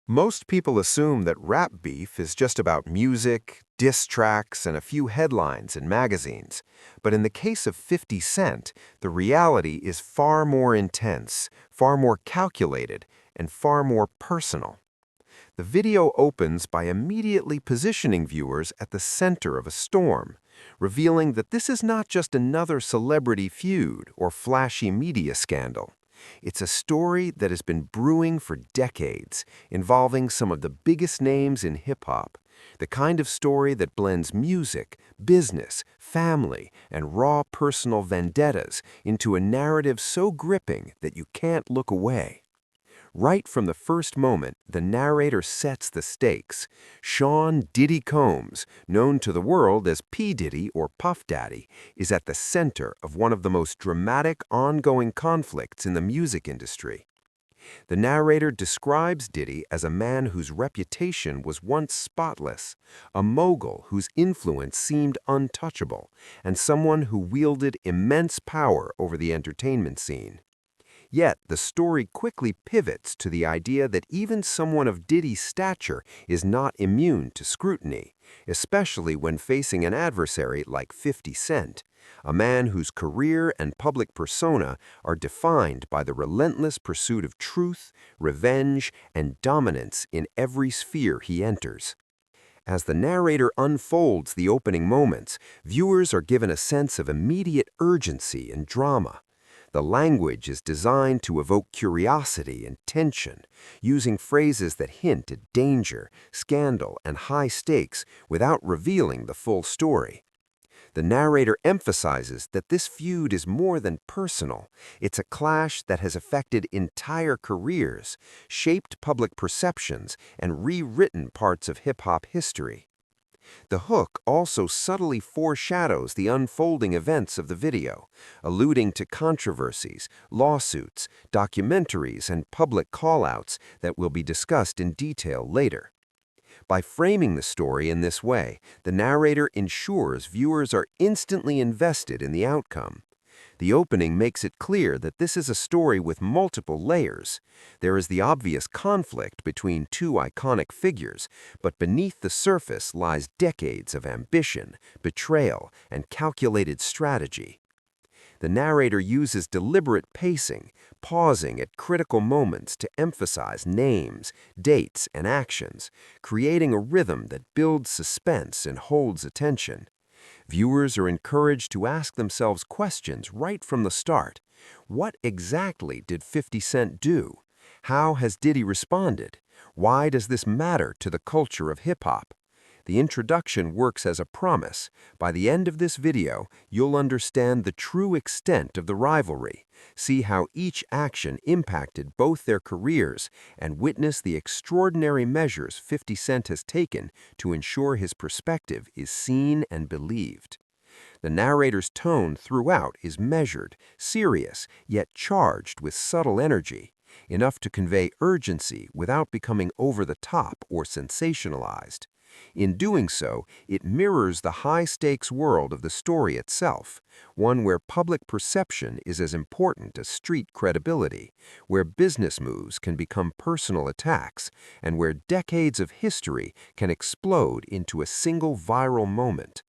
Most people assume that rap beef is just about music, diss tracks, and a few headlines in magazines. But in the case of 50 Cent, the reality is far more intense, far more calculated, and far more personal. The video opens by immediately positioning viewers at the center of a storm, revealing that this is not just another celebrity feud or flashy media scandal. It's a story that has been brewing for decades, involving some of the biggest names in hip-hop. The kind of story that blends music, business, family, and raw personal vendettas into a narrative so gripping that you can't look away. Right from the first moment, the narrator sets the stakes. Sean Diddy Combs, known to the world as P. Diddy or Puff Daddy, is at the center of one of the most dramatic ongoing conflicts in the music industry. The narrator describes Diddy as a man whose reputation was once spotless, a mogul whose influence seemed untouchable, and someone who wielded immense power over the entertainment scene. Yet, the story quickly pivots to the idea that even someone of Diddy's stature is not immune to scrutiny, especially when facing an adversary like 50 Cent, a man whose career and public persona are defined by the relentless pursuit of truth, revenge, and dominance in every sphere he enters. As the narrator unfolds the opening moments, viewers are given a sense of immediate urgency and drama. The language is designed to evoke curiosity and tension, using phrases that hint at danger, scandal, and high stakes without revealing the full story. The narrator emphasizes that this feud is more than personal. It's a clash that has affected entire careers, shaped public perceptions, and rewritten parts of hip-hop history. The hook also subtly foreshadows the unfolding events of the video, alluding to controversies, lawsuits, documentaries, and public call-outs that will be discussed in detail later. By framing the story in this way, the narrator ensures viewers are instantly invested in the outcome. The opening makes it clear that this is a story with multiple layers. There is the obvious conflict between two iconic figures, but beneath the surface lies decades of ambition, betrayal, and calculated strategy. The narrator uses deliberate pacing, pausing at critical moments to emphasize names, dates, and actions, creating a rhythm that builds suspense and holds attention. Viewers are encouraged to ask themselves questions right from the start. What exactly did 50 Cent do? How has Diddy responded? Why does this matter to the culture of hip-hop? The introduction works as a promise. By the end of this video, you'll understand the true extent of the rivalry, see how each action impacted both their careers, and witness the extraordinary measures 50 Cent has taken to ensure his perspective is seen and believed. The narrator's tone throughout is measured, serious, yet charged with subtle energy, enough to convey urgency without becoming over the top or sensationalized. In doing so, it mirrors the high-stakes world of the story itself, one where public perception is as important as street credibility, where business moves can become personal attacks, and where decades of history can explode into a single viral moment.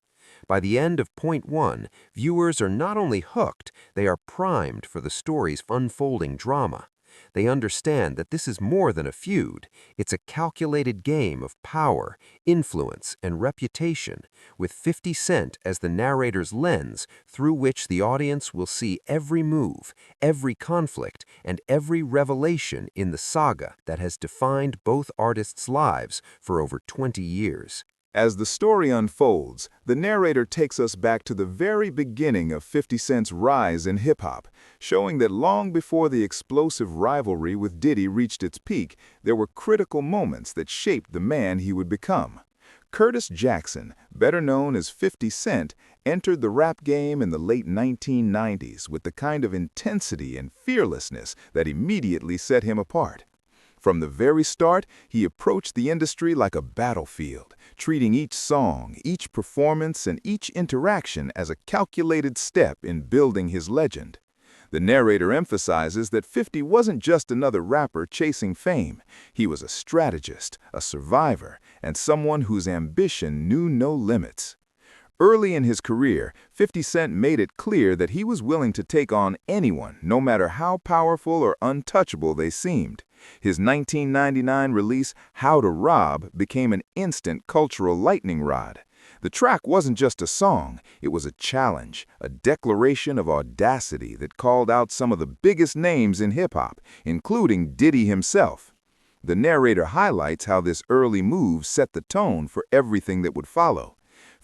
By the end of point one, viewers are not only hooked, they are primed for the story's unfolding drama. They understand that this is more than a feud. It's a calculated game of power, influence, and reputation, with 50 Cent as the narrator's lens through which the audience will see every move, every conflict, and every revelation in the saga that has defined both artists' lives for over 20 years. As the story unfolds, the narrator takes us back to the very beginning of 50 Cent's rise in hip-hop, showing that long before the explosive rivalry with Diddy reached its peak, there were critical moments that shaped the man he would become. Curtis Jackson, better known as 50 Cent, entered the rap game in the late 1990s with the kind of intensity and fearlessness that immediately set him apart. From the very start, he approached the industry like a battlefield, treating each song, each performance, and each interaction as a calculated step in building his legend. The narrator emphasizes that 50 wasn't just another rapper chasing fame. He was a strategist, a survivor, and someone whose ambition knew no limits. Early in his career, 50 Cent made it clear that he was willing to take on anyone, no matter how powerful or untouchable they seemed. His 1999 release, How to Rob, became an instant cultural lightning rod. The track wasn't just a song, it was a challenge, a declaration of audacity that called out some of the biggest names in hip-hop, including Diddy himself. The narrator highlights how this early move set the tone for everything that would follow.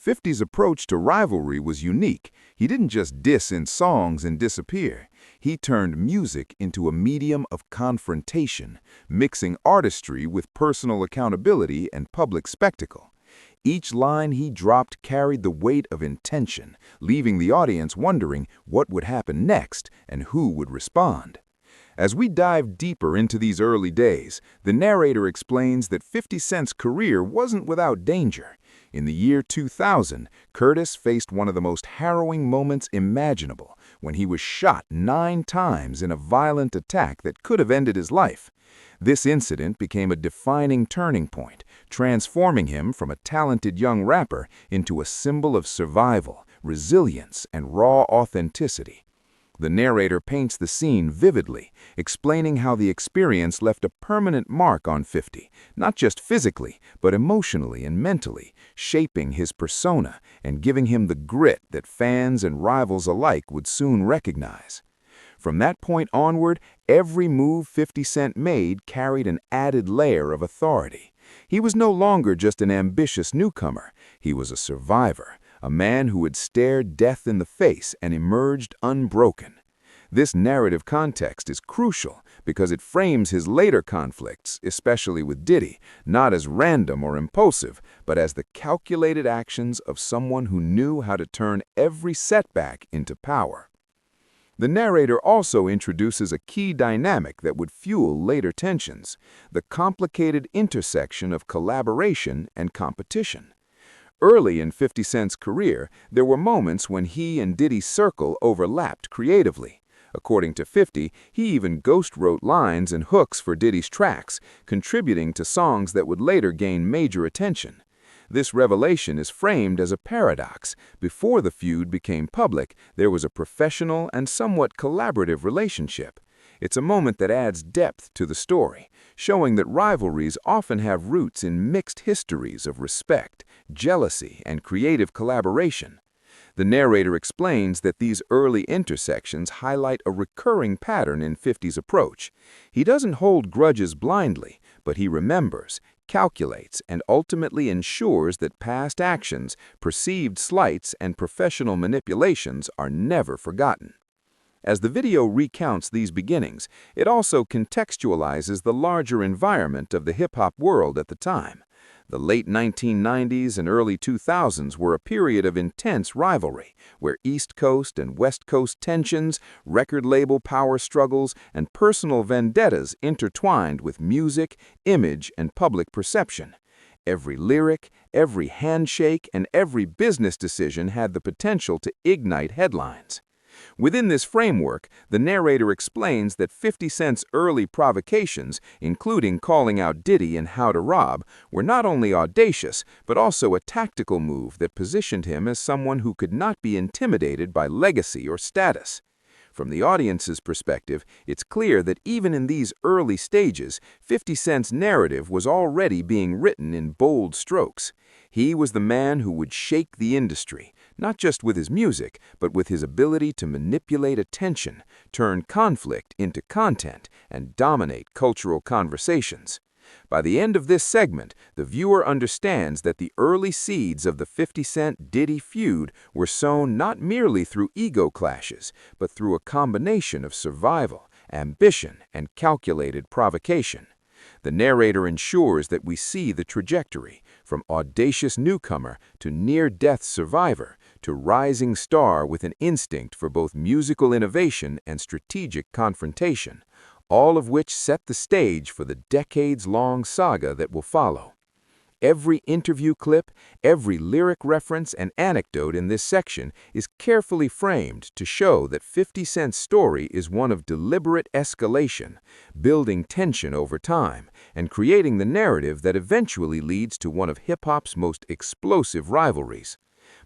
50's approach to rivalry was unique. He didn't just diss in songs and disappear. He turned music into a medium of confrontation, mixing artistry with personal accountability and public spectacle. Each line he dropped carried the weight of intention, leaving the audience wondering what would happen next and who would respond. As we dive deeper into these early days, the narrator explains that 50 Cent's career wasn't without danger. In the year 2000, Curtis faced one of the most harrowing moments imaginable when he was shot 9 times in a violent attack that could have ended his life. This incident became a defining turning point, transforming him from a talented young rapper into a symbol of survival, resilience, and raw authenticity. The narrator paints the scene vividly, explaining how the experience left a permanent mark on 50, not just physically, but emotionally and mentally, shaping his persona and giving him the grit that fans and rivals alike would soon recognize. From that point onward, every move 50 Cent made carried an added layer of authority. He was no longer just an ambitious newcomer, he was a survivor, a man who had stared death in the face and emerged unbroken. This narrative context is crucial because it frames his later conflicts, especially with Diddy, not as random or impulsive, but as the calculated actions of someone who knew how to turn every setback into power. The narrator also introduces a key dynamic that would fuel later tensions, the complicated intersection of collaboration and competition. Early in 50 Cent's career, there were moments when he and Diddy's circle overlapped creatively. According to 50, he even ghost-wrote lines and hooks for Diddy's tracks, contributing to songs that would later gain major attention. This revelation is framed as a paradox. Before the feud became public, there was a professional and somewhat collaborative relationship. It's a moment that adds depth to the story, showing that rivalries often have roots in mixed histories of respect, jealousy, and creative collaboration. The narrator explains that these early intersections highlight a recurring pattern in 50's approach. He doesn't hold grudges blindly, but he remembers, calculates, and ultimately ensures that past actions, perceived slights, and professional manipulations are never forgotten. As the video recounts these beginnings, it also contextualizes the larger environment of the hip-hop world at the time. The late 1990s and early 2000s were a period of intense rivalry, where East Coast and West Coast tensions, record label power struggles, and personal vendettas intertwined with music, image, and public perception. Every lyric, every handshake, and every business decision had the potential to ignite headlines. Within this framework, the narrator explains that 50 Cent's early provocations, including calling out Diddy and How to Rob, were not only audacious, but also a tactical move that positioned him as someone who could not be intimidated by legacy or status. From the audience's perspective, it's clear that even in these early stages, 50 Cent's narrative was already being written in bold strokes. He was the man who would shake the industry, not just with his music, but with his ability to manipulate attention, turn conflict into content, and dominate cultural conversations. By the end of this segment, the viewer understands that the early seeds of the 50 Cent-Diddy feud were sown not merely through ego clashes, but through a combination of survival, ambition, and calculated provocation. The narrator ensures that we see the trajectory, from audacious newcomer to near-death survivor to rising star with an instinct for both musical innovation and strategic confrontation, all of which set the stage for the decades-long saga that will follow. Every interview clip, every lyric reference and anecdote in this section is carefully framed to show that 50 Cent's story is one of deliberate escalation, building tension over time, and creating the narrative that eventually leads to one of hip-hop's most explosive rivalries.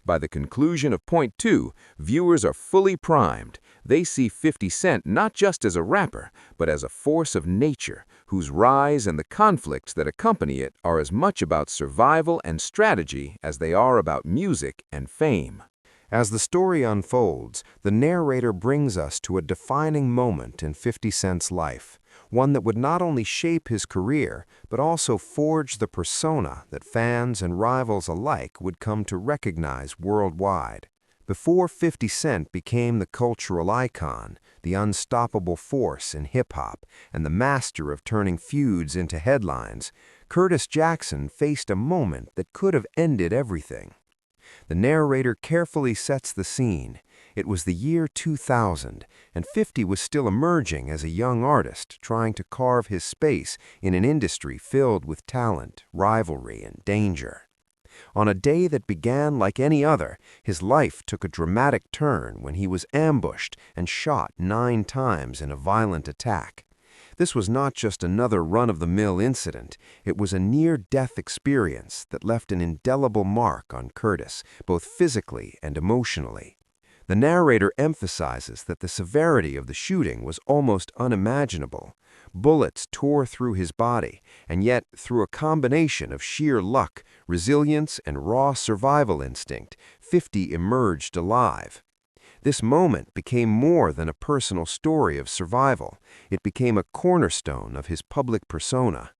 By the conclusion of Point 2, viewers are fully primed. They see 50 Cent not just as a rapper, but as a force of nature, whose rise and the conflicts that accompany it are as much about survival and strategy as they are about music and fame. As the story unfolds, the narrator brings us to a defining moment in 50 Cent's life, one that would not only shape his career, but also forge the persona that fans and rivals alike would come to recognize worldwide. Before 50 Cent became the cultural icon, the unstoppable force in hip-hop, and the master of turning feuds into headlines, Curtis Jackson faced a moment that could have ended everything. The narrator carefully sets the scene. It was the year 2000, and 50 was still emerging as a young artist, trying to carve his space in an industry filled with talent, rivalry, and danger. On a day that began like any other, his life took a dramatic turn when he was ambushed and shot 9 times in a violent attack. This was not just another run-of-the-mill incident. It was a near-death experience that left an indelible mark on Curtis, both physically and emotionally. The narrator emphasizes that the severity of the shooting was almost unimaginable. Bullets tore through his body, and yet, through a combination of sheer luck, resilience, and raw survival instinct, 50 emerged alive. This moment became more than a personal story of survival. It became a cornerstone of his public persona.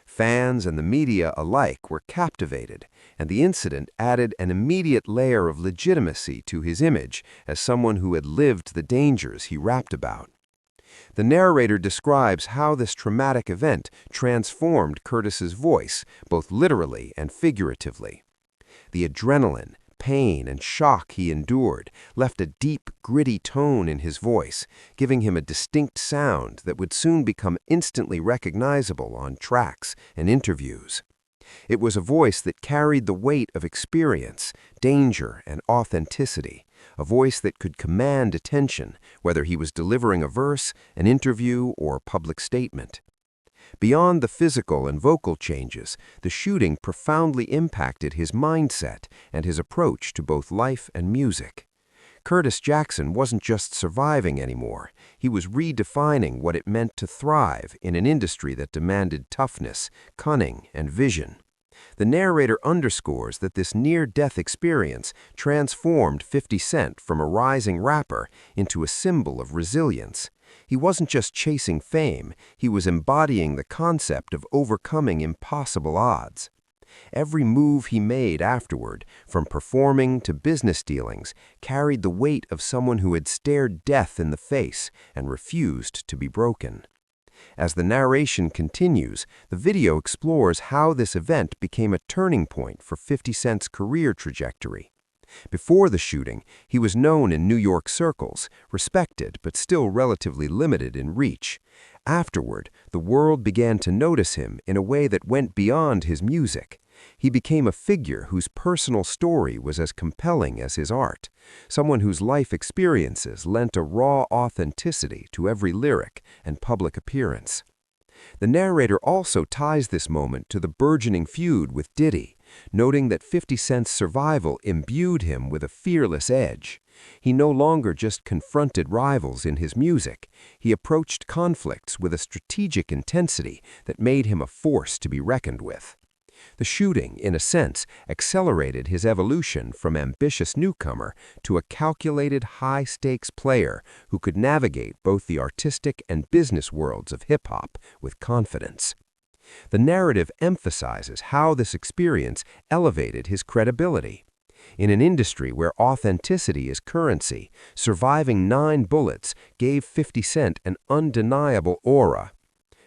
Fans and the media alike were captivated, and the incident added an immediate layer of legitimacy to his image as someone who had lived the dangers he rapped about. The narrator describes how this traumatic event transformed Curtis's voice, both literally and figuratively. The adrenaline, pain, and shock he endured left a deep, gritty tone in his voice, giving him a distinct sound that would soon become instantly recognizable on tracks and interviews. It was a voice that carried the weight of experience, danger, and authenticity, a voice that could command attention, whether he was delivering a verse, an interview, or a public statement. Beyond the physical and vocal changes, the shooting profoundly impacted his mindset and his approach to both life and music. Curtis Jackson wasn't just surviving anymore. He was redefining what it meant to thrive in an industry that demanded toughness, cunning, and vision. The narrator underscores that this near-death experience transformed 50 Cent from a rising rapper into a symbol of resilience. He wasn't just chasing fame, he was embodying the concept of overcoming impossible odds. Every move he made afterward, from performing to business dealings, carried the weight of someone who had stared death in the face and refused to be broken. As the narration continues, the video explores how this event became a turning point for 50 Cent's career trajectory. Before the shooting, he was known in New York circles, respected but still relatively limited in reach. Afterward, the world began to notice him in a way that went beyond his music. He became a figure whose personal story was as compelling as his art, someone whose life experiences lent a raw authenticity to every lyric and public appearance. The narrator also ties this moment to the burgeoning feud with Diddy, noting that 50 Cent's survival imbued him with a fearless edge. He no longer just confronted rivals in his music, he approached conflicts with a strategic intensity that made him a force to be reckoned with. The shooting, in a sense, accelerated his evolution from ambitious newcomer to a calculated high-stakes player who could navigate both the artistic and business worlds of hip-hop with confidence. The narrative emphasizes how this experience elevated his credibility. In an industry where authenticity is currency, surviving 9 bullets gave 50 Cent an undeniable aura.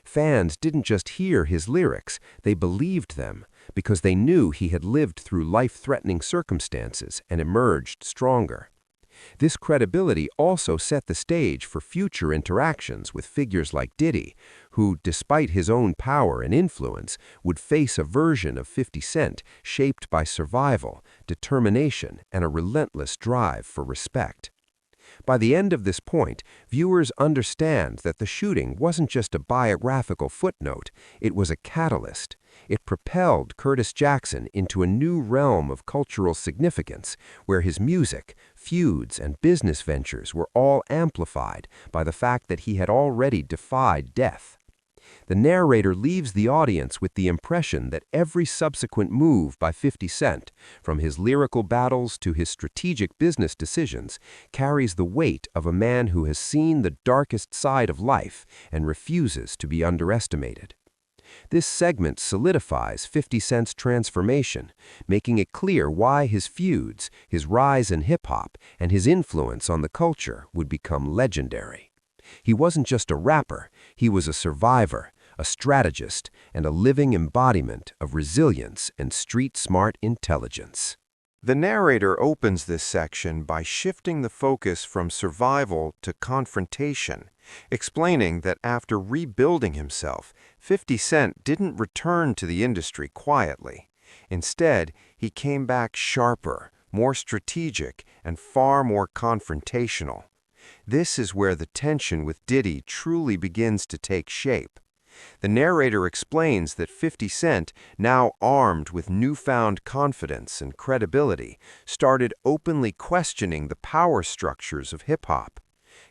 Fans didn't just hear his lyrics, they believed them, because they knew he had lived through life-threatening circumstances and emerged stronger. This credibility also set the stage for future interactions with figures like Diddy, who, despite his own power and influence, would face a version of 50 Cent shaped by survival, determination, and a relentless drive for respect. By the end of this point, viewers understand that the shooting wasn't just a biographical footnote, it was a catalyst. It propelled Curtis Jackson into a new realm of cultural significance, where his music, feuds, and business ventures were all amplified by the fact that he had already defied death. The narrator leaves the audience with the impression that every subsequent move by 50 Cent, from his lyrical battles to his strategic business decisions, carries the weight of a man who has seen the darkest side of life and refuses to be underestimated. This segment solidifies 50 Cent's transformation, making it clear why his feuds, his rise in hip-hop, and his influence on the culture would become legendary. He wasn't just a rapper, he was a survivor, a strategist, and a living embodiment of resilience and street-smart intelligence. The narrator opens this section by shifting the focus from survival to confrontation, explaining that after rebuilding himself, 50 Cent didn't return to the industry quietly. Instead, he came back sharper, more strategic, and far more confrontational. This is where the tension with Diddy truly begins to take shape. The narrator explains that 50 Cent, now armed with newfound confidence and credibility, started openly questioning the power structures of hip-hop.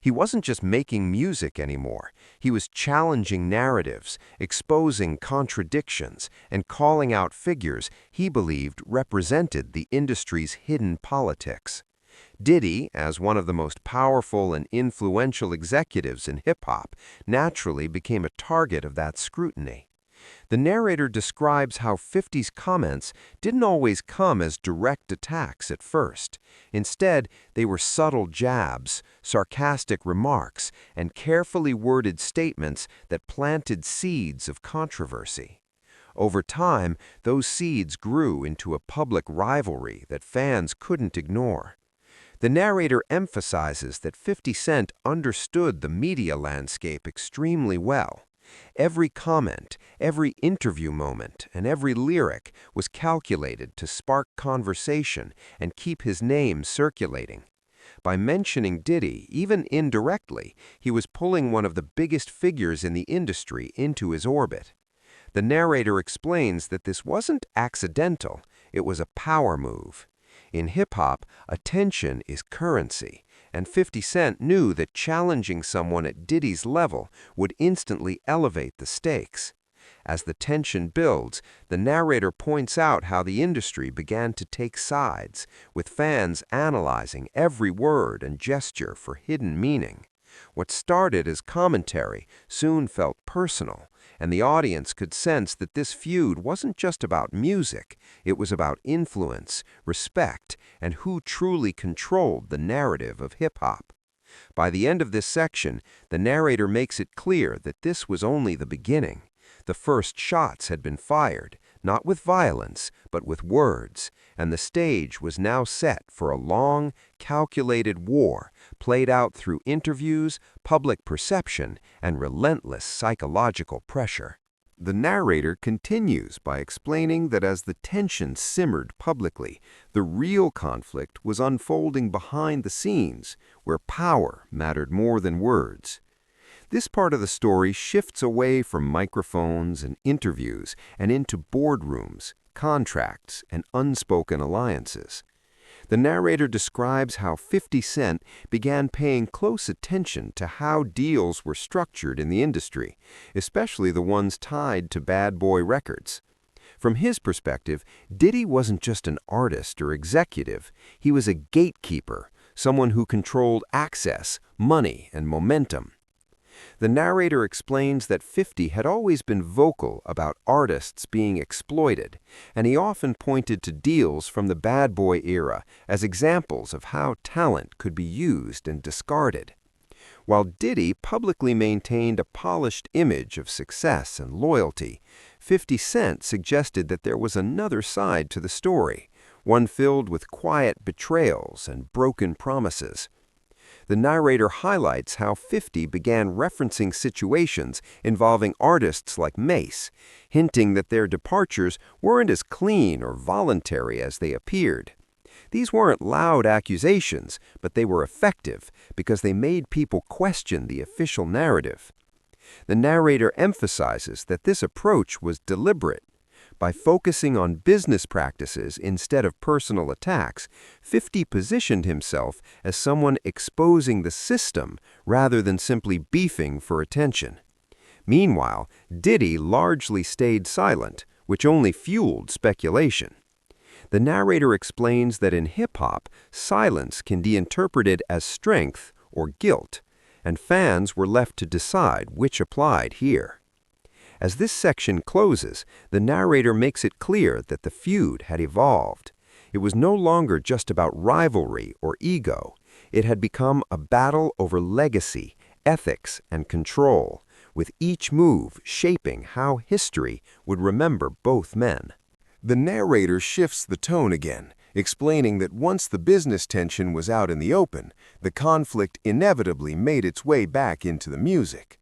He wasn't just making music anymore. He was challenging narratives, exposing contradictions, and calling out figures he believed represented the industry's hidden politics. Diddy, as one of the most powerful and influential executives in hip-hop, naturally became a target of that scrutiny. The narrator describes how 50's comments didn't always come as direct attacks at first. Instead, they were subtle jabs, sarcastic remarks, and carefully worded statements that planted seeds of controversy. Over time, those seeds grew into a public rivalry that fans couldn't ignore. The narrator emphasizes that 50 Cent understood the media landscape extremely well. Every comment, every interview moment, and every lyric was calculated to spark conversation and keep his name circulating. By mentioning Diddy, even indirectly, he was pulling one of the biggest figures in the industry into his orbit. The narrator explains that this wasn't accidental, it was a power move. In hip-hop, attention is currency, and 50 Cent knew that challenging someone at Diddy's level would instantly elevate the stakes. As the tension builds, the narrator points out how the industry began to take sides, with fans analyzing every word and gesture for hidden meaning. What started as commentary soon felt personal, and the audience could sense that this feud wasn't just about music, it was about influence, respect, and who truly controlled the narrative of hip-hop. By the end of this section, the narrator makes it clear that this was only the beginning. The first shots had been fired, not with violence, but with words, and the stage was now set for a long, calculated war played out through interviews, public perception, and relentless psychological pressure. The narrator continues by explaining that as the tension simmered publicly, the real conflict was unfolding behind the scenes, where power mattered more than words. This part of the story shifts away from microphones and interviews and into boardrooms, contracts, and unspoken alliances. The narrator describes how 50 Cent began paying close attention to how deals were structured in the industry, especially the ones tied to Bad Boy Records. From his perspective, Diddy wasn't just an artist or executive, he was a gatekeeper, someone who controlled access, money, and momentum. The narrator explains that 50 had always been vocal about artists being exploited, and he often pointed to deals from the Bad Boy era as examples of how talent could be used and discarded. While Diddy publicly maintained a polished image of success and loyalty, 50 Cent suggested that there was another side to the story, one filled with quiet betrayals and broken promises. The narrator highlights how 50 began referencing situations involving artists like Mace, hinting that their departures weren't as clean or voluntary as they appeared. These weren't loud accusations, but they were effective because they made people question the official narrative. The narrator emphasizes that this approach was deliberate. By focusing on business practices instead of personal attacks, 50 positioned himself as someone exposing the system rather than simply beefing for attention. Meanwhile, Diddy largely stayed silent, which only fueled speculation. The narrator explains that in hip-hop, silence can be interpreted as strength or guilt, and fans were left to decide which applied here. As this section closes, the narrator makes it clear that the feud had evolved. It was no longer just about rivalry or ego. It had become a battle over legacy, ethics, and control, with each move shaping how history would remember both men. The narrator shifts the tone again, explaining that once the business tension was out in the open, the conflict inevitably made its way back into the music.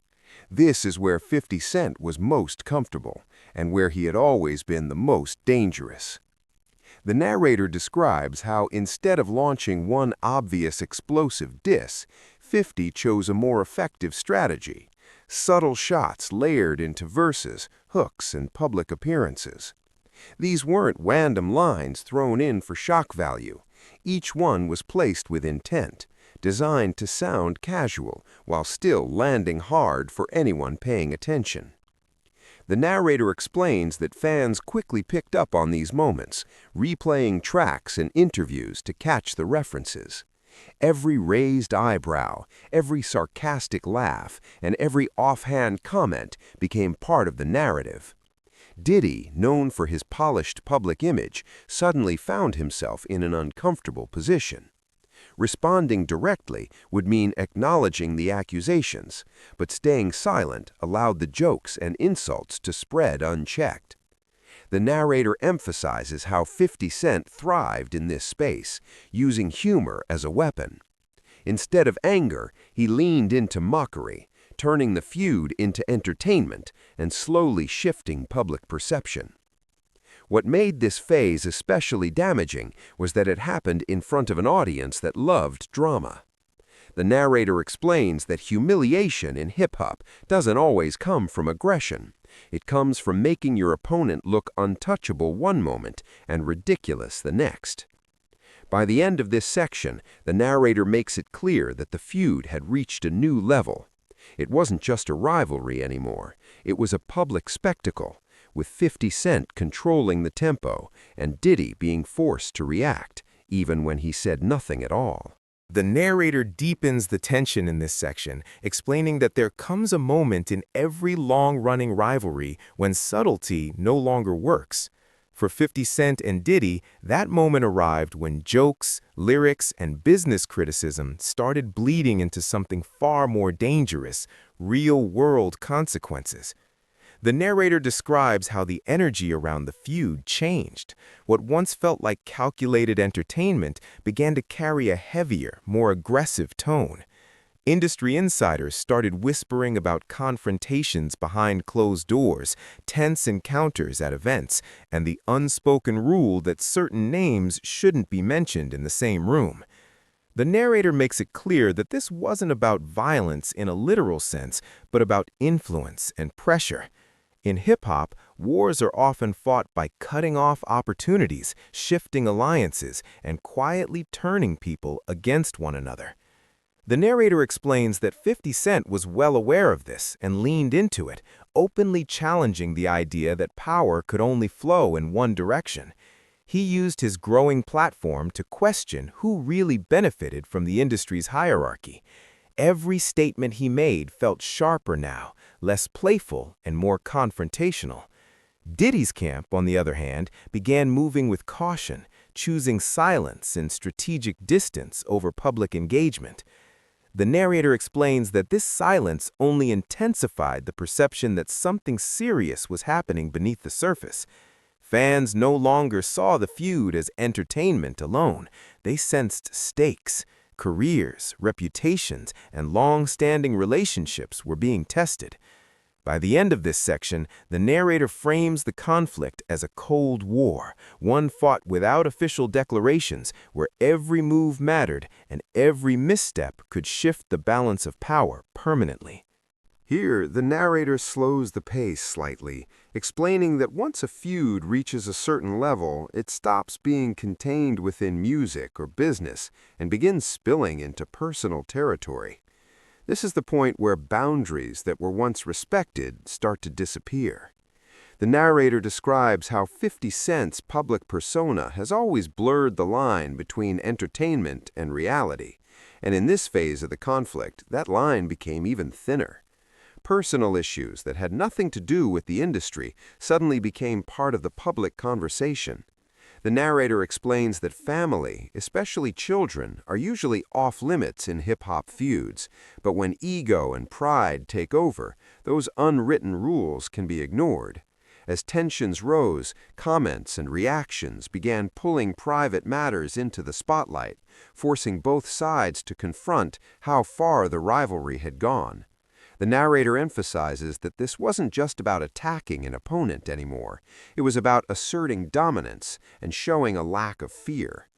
This is where 50 Cent was most comfortable, and where he had always been the most dangerous. The narrator describes how instead of launching one obvious explosive diss, 50 chose a more effective strategy: subtle shots layered into verses, hooks, and public appearances. These weren't random lines thrown in for shock value. Each one was placed with intent, designed to sound casual while still landing hard for anyone paying attention. The narrator explains that fans quickly picked up on these moments, replaying tracks and interviews to catch the references. Every raised eyebrow, every sarcastic laugh, and every offhand comment became part of the narrative. Diddy, known for his polished public image, suddenly found himself in an uncomfortable position. Responding directly would mean acknowledging the accusations, but staying silent allowed the jokes and insults to spread unchecked. The narrator emphasizes how 50 Cent thrived in this space, using humor as a weapon. Instead of anger, he leaned into mockery, turning the feud into entertainment and slowly shifting public perception. What made this phase especially damaging was that it happened in front of an audience that loved drama. The narrator explains that humiliation in hip-hop doesn't always come from aggression. It comes from making your opponent look untouchable one moment and ridiculous the next. By the end of this section, the narrator makes it clear that the feud had reached a new level. It wasn't just a rivalry anymore. It was a public spectacle, with 50 Cent controlling the tempo and Diddy being forced to react, even when he said nothing at all. The narrator deepens the tension in this section, explaining that there comes a moment in every long-running rivalry when subtlety no longer works. For 50 Cent and Diddy, that moment arrived when jokes, lyrics, and business criticism started bleeding into something far more dangerous: real-world consequences. The narrator describes how the energy around the feud changed. What once felt like calculated entertainment began to carry a heavier, more aggressive tone. Industry insiders started whispering about confrontations behind closed doors, tense encounters at events, and the unspoken rule that certain names shouldn't be mentioned in the same room. The narrator makes it clear that this wasn't about violence in a literal sense, but about influence and pressure. In hip-hop, wars are often fought by cutting off opportunities, shifting alliances, and quietly turning people against one another. The narrator explains that 50 Cent was well aware of this and leaned into it, openly challenging the idea that power could only flow in one direction. He used his growing platform to question who really benefited from the industry's hierarchy. Every statement he made felt sharper now, less playful and more confrontational. Diddy's camp, on the other hand, began moving with caution, choosing silence and strategic distance over public engagement. The narrator explains that this silence only intensified the perception that something serious was happening beneath the surface. Fans no longer saw the feud as entertainment alone. They sensed stakes. Careers, reputations, and long-standing relationships were being tested. By the end of this section, the narrator frames the conflict as a Cold War, one fought without official declarations, where every move mattered and every misstep could shift the balance of power permanently. Here, the narrator slows the pace slightly, explaining that once a feud reaches a certain level, it stops being contained within music or business and begins spilling into personal territory. This is the point where boundaries that were once respected start to disappear. The narrator describes how 50 Cent's public persona has always blurred the line between entertainment and reality, and in this phase of the conflict, that line became even thinner. Personal issues that had nothing to do with the industry suddenly became part of the public conversation. The narrator explains that family, especially children, are usually off-limits in hip-hop feuds, but when ego and pride take over, those unwritten rules can be ignored. As tensions rose, comments and reactions began pulling private matters into the spotlight, forcing both sides to confront how far the rivalry had gone. The narrator emphasizes that this wasn't just about attacking an opponent anymore. It was about asserting dominance and showing a lack of fear.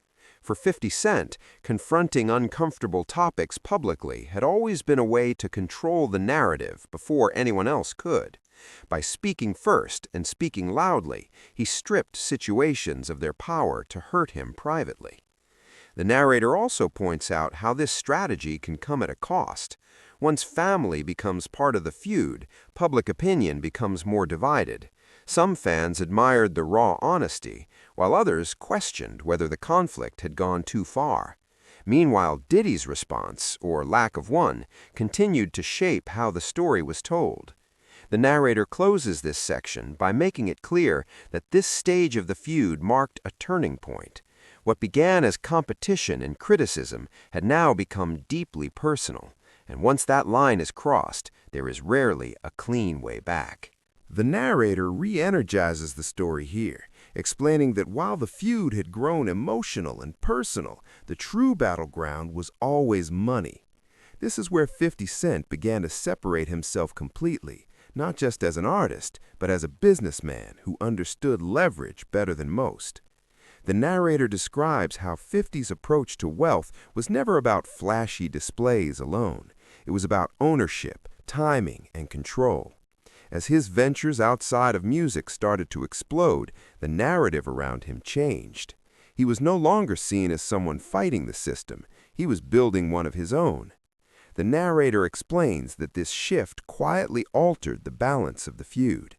For 50 Cent, confronting uncomfortable topics publicly had always been a way to control the narrative before anyone else could. By speaking first and speaking loudly, he stripped situations of their power to hurt him privately. The narrator also points out how this strategy can come at a cost. Once family becomes part of the feud, public opinion becomes more divided. Some fans admired the raw honesty, while others questioned whether the conflict had gone too far. Meanwhile, Diddy's response, or lack of one, continued to shape how the story was told. The narrator closes this section by making it clear that this stage of the feud marked a turning point. What began as competition and criticism had now become deeply personal. And once that line is crossed, there is rarely a clean way back. The narrator re-energizes the story here, explaining that while the feud had grown emotional and personal, the true battleground was always money. This is where 50 Cent began to separate himself completely, not just as an artist, but as a businessman who understood leverage better than most. The narrator describes how 50's approach to wealth was never about flashy displays alone. It was about ownership, timing, and control. As his ventures outside of music started to explode, the narrative around him changed. He was no longer seen as someone fighting the system. He was building one of his own. The narrator explains that this shift quietly altered the balance of the feud.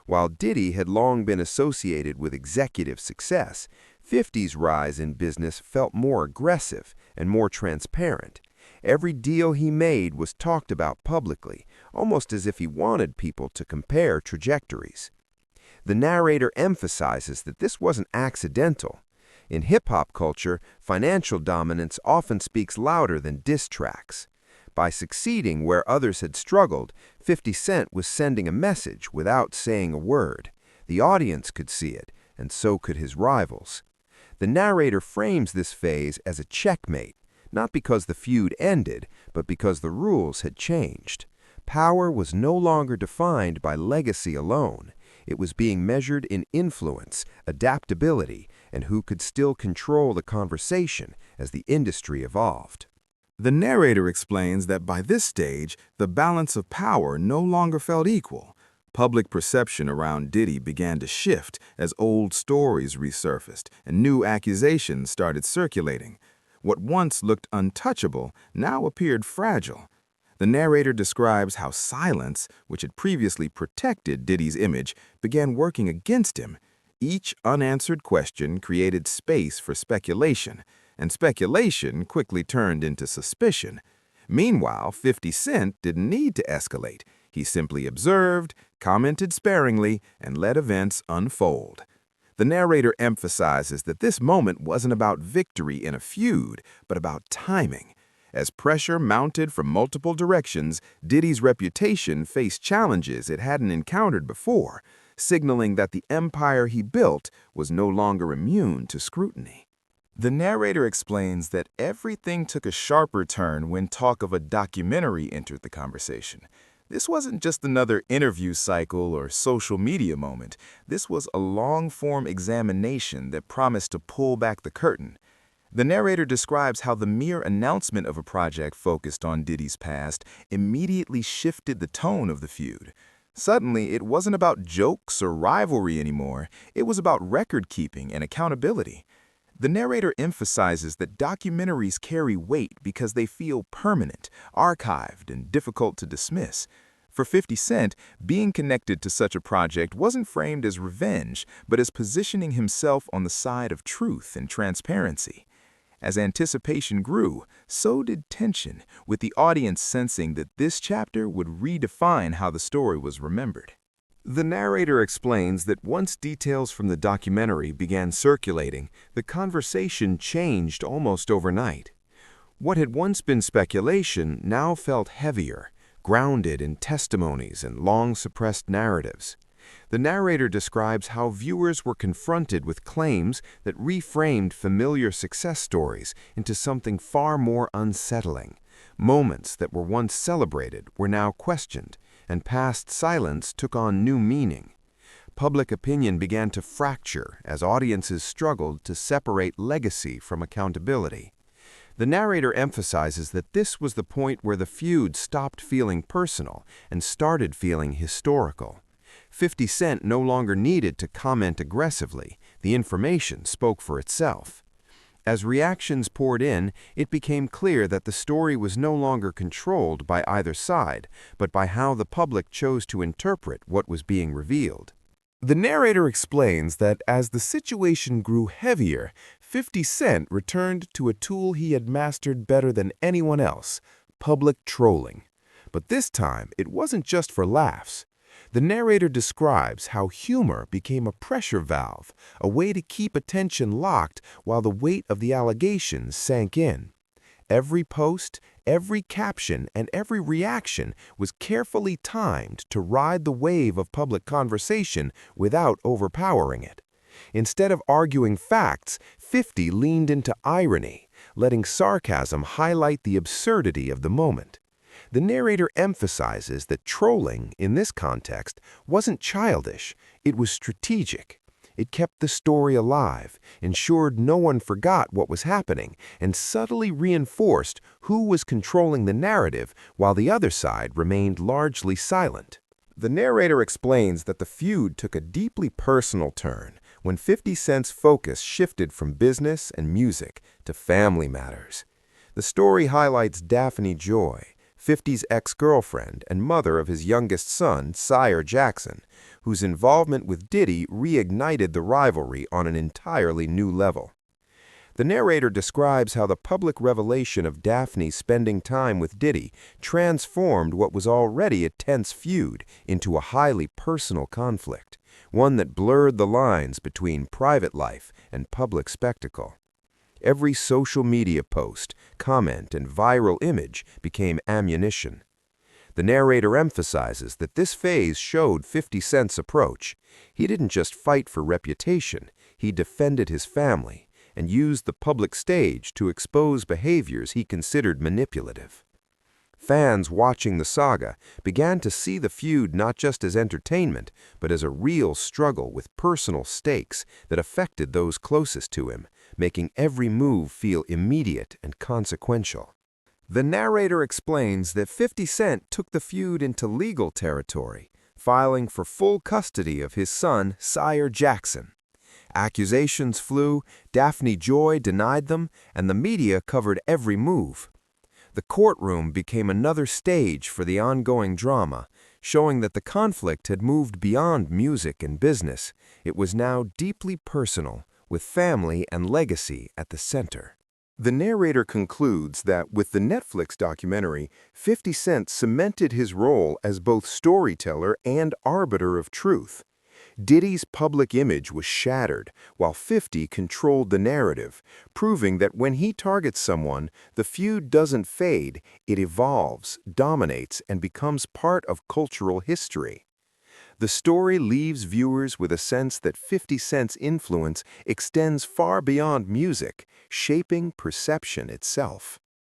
While Diddy had long been associated with executive success, 50's rise in business felt more aggressive and more transparent. Every deal he made was talked about publicly, almost as if he wanted people to compare trajectories. The narrator emphasizes that this wasn't accidental. In hip-hop culture, financial dominance often speaks louder than diss tracks. By succeeding where others had struggled, 50 Cent was sending a message without saying a word. The audience could see it, and so could his rivals. The narrator frames this phase as a checkmate, not because the feud ended, but because the rules had changed. Power was no longer defined by legacy alone. It was being measured in influence, adaptability, and who could still control the conversation as the industry evolved. The narrator explains that by this stage, the balance of power no longer felt equal. Public perception around Diddy began to shift as old stories resurfaced and new accusations started circulating. What once looked untouchable now appeared fragile. The narrator describes how silence, which had previously protected Diddy's image, began working against him. Each unanswered question created space for speculation, and speculation quickly turned into suspicion. Meanwhile, 50 Cent didn't need to escalate. He simply observed, commented sparingly, and let events unfold. The narrator emphasizes that this moment wasn't about victory in a feud, but about timing. As pressure mounted from multiple directions, Diddy's reputation faced challenges it hadn't encountered before. signaling that the empire he built was no longer immune to scrutiny. The narrator explains that everything took a sharper turn when talk of a documentary entered the conversation. This wasn't just another interview cycle or social media moment. This was a long-form examination that promised to pull back the curtain. The narrator describes how the mere announcement of a project focused on Diddy's past immediately shifted the tone of the feud. Suddenly, it wasn't about jokes or rivalry anymore. It was about record-keeping and accountability. The narrator emphasizes that documentaries carry weight because they feel permanent, archived, and difficult to dismiss. For 50 Cent, being connected to such a project wasn't framed as revenge, but as positioning himself on the side of truth and transparency. As anticipation grew, so did tension, with the audience sensing that this chapter would redefine how the story was remembered. The narrator explains that once details from the documentary began circulating, the conversation changed almost overnight. What had once been speculation now felt heavier, grounded in testimonies and long-suppressed narratives. The narrator describes how viewers were confronted with claims that reframed familiar success stories into something far more unsettling. Moments that were once celebrated were now questioned, and past silence took on new meaning. Public opinion began to fracture as audiences struggled to separate legacy from accountability. The narrator emphasizes that this was the point where the feud stopped feeling personal and started feeling historical. 50 Cent no longer needed to comment aggressively. The information spoke for itself. As reactions poured in, it became clear that the story was no longer controlled by either side, but by how the public chose to interpret what was being revealed. The narrator explains that as the situation grew heavier, 50 Cent returned to a tool he had mastered better than anyone else: public trolling. But this time, it wasn't just for laughs. The narrator describes how humor became a pressure valve, a way to keep attention locked while the weight of the allegations sank in. Every post, every caption, and every reaction was carefully timed to ride the wave of public conversation without overpowering it. Instead of arguing facts, 50 leaned into irony, letting sarcasm highlight the absurdity of the moment. The narrator emphasizes that trolling, in this context, wasn't childish, it was strategic. It kept the story alive, ensured no one forgot what was happening, and subtly reinforced who was controlling the narrative while the other side remained largely silent. The narrator explains that the feud took a deeply personal turn when 50 Cent's focus shifted from business and music to family matters. The story highlights Daphne Joy, 50's ex-girlfriend and mother of his youngest son, Sire Jackson, whose involvement with Diddy reignited the rivalry on an entirely new level. The narrator describes how the public revelation of Daphne spending time with Diddy transformed what was already a tense feud into a highly personal conflict, one that blurred the lines between private life and public spectacle. Every social media post, comment, and viral image became ammunition. The narrator emphasizes that this phase showed 50 Cent's approach. He didn't just fight for reputation, he defended his family and used the public stage to expose behaviors he considered manipulative. Fans watching the saga began to see the feud not just as entertainment, but as a real struggle with personal stakes that affected those closest to him, making every move feel immediate and consequential. The narrator explains that 50 Cent took the feud into legal territory, filing for full custody of his son, Sire Jackson. Accusations flew, Daphne Joy denied them, and the media covered every move. The courtroom became another stage for the ongoing drama, showing that the conflict had moved beyond music and business. It was now deeply personal, with family and legacy at the center. The narrator concludes that with the Netflix documentary, 50 Cent cemented his role as both storyteller and arbiter of truth. Diddy's public image was shattered, while 50 controlled the narrative, proving that when he targets someone, the feud doesn't fade, it evolves, dominates, and becomes part of cultural history. The story leaves viewers with a sense that 50 Cent's influence extends far beyond music, shaping perception itself.